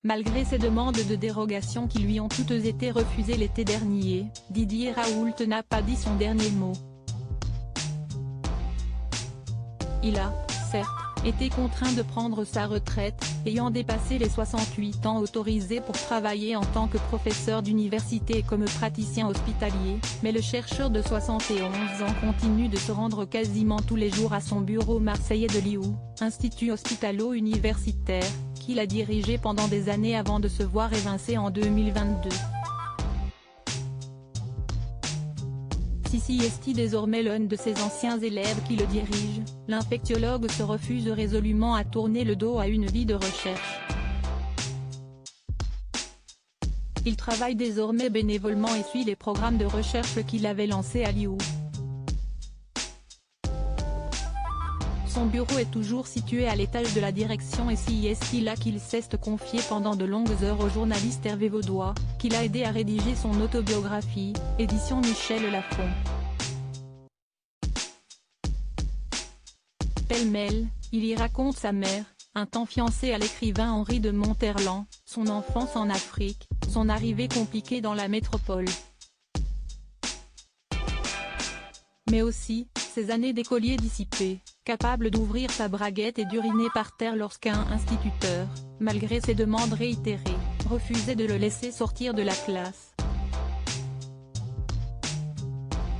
Malgré ses demandes de dérogation qui lui ont toutes été refusées l'été dernier, Didier Raoult n'a pas dit son dernier mot. Il a, certes, été contraint de prendre sa retraite, ayant dépassé les 68 ans autorisés pour travailler en tant que professeur d'université et comme praticien hospitalier, mais le chercheur de 71 ans continue de se rendre quasiment tous les jours à son bureau marseillais de l'IU, Institut hospitalo-universitaire, qu'il a dirigé pendant des années avant de se voir évincé en 2022. Si est désormais l'un de ses anciens élèves qui le dirige, l'infectiologue se refuse résolument à tourner le dos à une vie de recherche. Il travaille désormais bénévolement et suit les programmes de recherche qu'il avait lancés à l'IU. Son bureau est toujours situé à l'étage de la direction et c'est là qu'il s'est confié pendant de longues heures au journaliste Hervé Vaudois, qu'il a aidé à rédiger son autobiographie, édition Michel Lafon. Pêle-mêle, il y raconte sa mère, un temps fiancée à l'écrivain Henri de Monterland, son enfance en Afrique, son arrivée compliquée dans la métropole. Mais aussi, ses années d'écolier dissipé, capable d'ouvrir sa braguette et d'uriner par terre lorsqu'un instituteur, malgré ses demandes réitérées, refusait de le laisser sortir de la classe.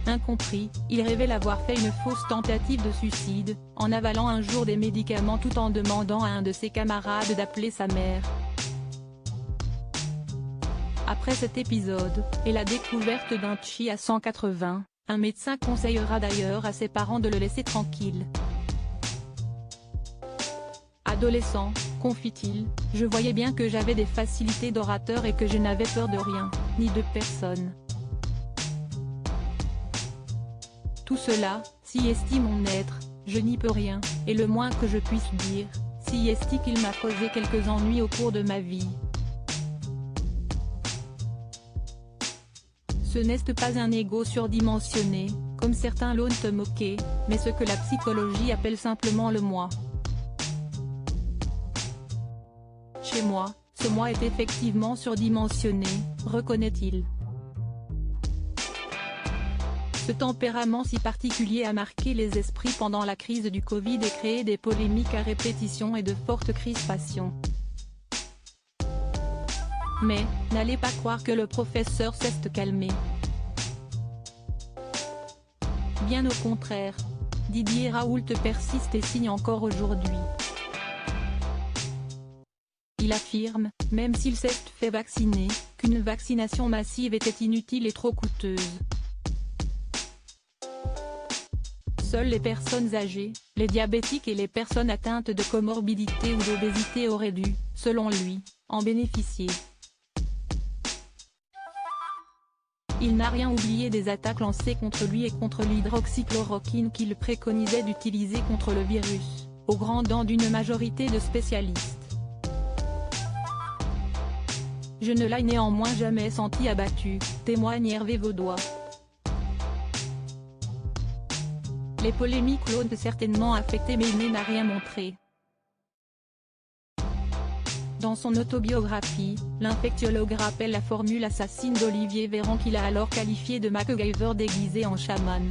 Incompris, il révèle avoir fait une fausse tentative de suicide, en avalant un jour des médicaments tout en demandant à un de ses camarades d'appeler sa mère. Après cet épisode, et la découverte d'un chi à 180, un médecin conseillera d'ailleurs à ses parents de le laisser tranquille. Adolescent, confie-t-il, je voyais bien que j'avais des facilités d'orateur et que je n'avais peur de rien, ni de personne. Tout cela, si est mon être, je n'y peux rien, et le moins que je puisse dire, si est qu'il m'a causé quelques ennuis au cours de ma vie. Ce n'est pas un ego surdimensionné, comme certains l'ont moqué, mais ce que la psychologie appelle simplement le moi. Chez moi, ce moi est effectivement surdimensionné, reconnaît-il. Ce tempérament si particulier a marqué les esprits pendant la crise du Covid et créé des polémiques à répétition et de fortes crispations. Mais, n'allez pas croire que le professeur s'est calmé. Bien au contraire. Didier Raoult persiste et signe encore aujourd'hui. Il affirme, même s'il s'est fait vacciner, qu'une vaccination massive était inutile et trop coûteuse. Seules les personnes âgées, les diabétiques et les personnes atteintes de comorbidité ou d'obésité auraient dû, selon lui, en bénéficier. Il n'a rien oublié des attaques lancées contre lui et contre l'hydroxychloroquine qu'il préconisait d'utiliser contre le virus, aux grandes dents d'une majorité de spécialistes. Je ne l'ai néanmoins jamais senti abattu, témoigne Hervé Vaudois. Les polémiques l'ont certainement affecté mais il n'a rien montré. Dans son autobiographie, l'infectiologue rappelle la formule assassine d'Olivier Véran qu'il a alors qualifiée de MacGyver déguisé en chaman.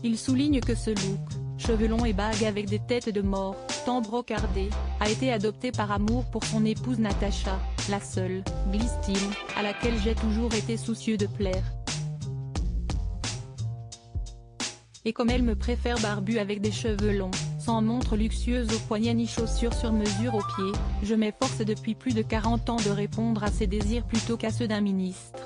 Il souligne que ce look, cheveux longs et bagues avec des têtes de mort, tant brocardées, a été adopté par amour pour son épouse Natacha, la seule, glisse-t-il, à laquelle j'ai toujours été soucieux de plaire. Et comme elle me préfère barbu avec des cheveux longs, sans montre luxueuse aux poignets ni chaussures sur mesure aux pieds, je m'efforce depuis plus de 40 ans de répondre à ses désirs plutôt qu'à ceux d'un ministre.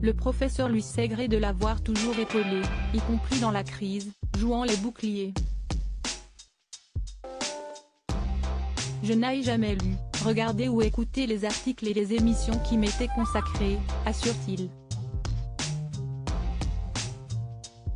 Le professeur lui sait gré de l'avoir toujours épaulé, y compris dans la crise, jouant les boucliers. Je n'ai jamais lu, regardé ou écouté les articles et les émissions qui m'étaient consacrés, assure-t-il.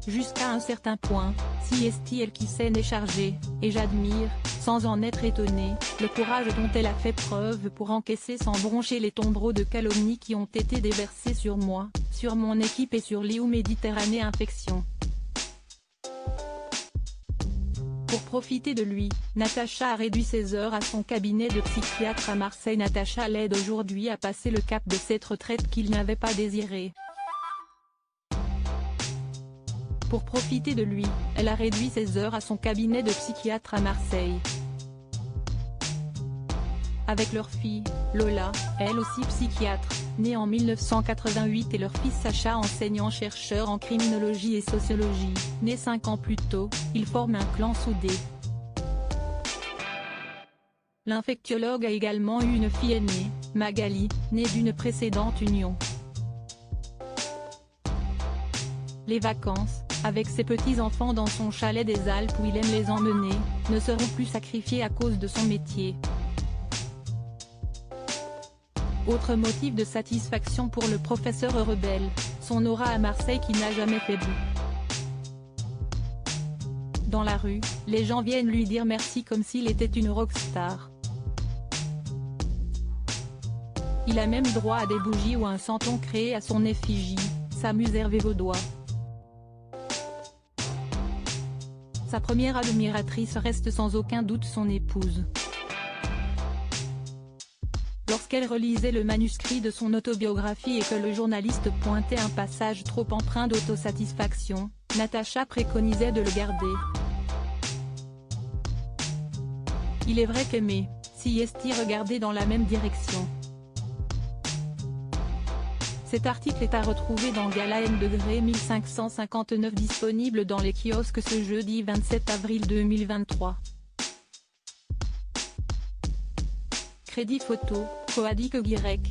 Jusqu'à un certain point, si est-il qui s'en est chargé, et j'admire, sans en être étonné, le courage dont elle a fait preuve pour encaisser sans broncher les tombereaux de calomnies qui ont été déversés sur moi, sur mon équipe et sur l'IU Méditerranée Infection. Pour profiter de lui, Natacha a réduit ses heures à son cabinet de psychiatre à Marseille. Natacha l'aide aujourd'hui à passer le cap de cette retraite qu'il n'avait pas désirée. Pour profiter de lui, elle a réduit ses heures à son cabinet de psychiatre à Marseille. Avec leur fille, Lola, elle aussi psychiatre, née en 1988, et leur fils Sacha, enseignant-chercheur en criminologie et sociologie, né 5 ans plus tôt, ils forment un clan soudé. L'infectiologue a également eu une fille aînée, Magali, née d'une précédente union. Les vacances, avec ses petits-enfants dans son chalet des Alpes où il aime les emmener, ne seront plus sacrifiées à cause de son métier. Autre motif de satisfaction pour le professeur rebelle, son aura à Marseille qui n'a jamais fait bout. Dans la rue, les gens viennent lui dire merci comme s'il était une rockstar. Il a même droit à des bougies ou un santon créé à son effigie, s'amuse Hervé Vaudois. Sa première admiratrice reste sans aucun doute son épouse. Lorsqu'elle relisait le manuscrit de son autobiographie et que le journaliste pointait un passage trop empreint d'autosatisfaction, Natacha préconisait de le garder. Il est vrai qu'aimer, si est-il regarder dans la même direction. Cet article est à retrouver dans Gala M° 1559, disponible dans les kiosques ce jeudi 27 avril 2023. Crédit photo, Coadic Guirec.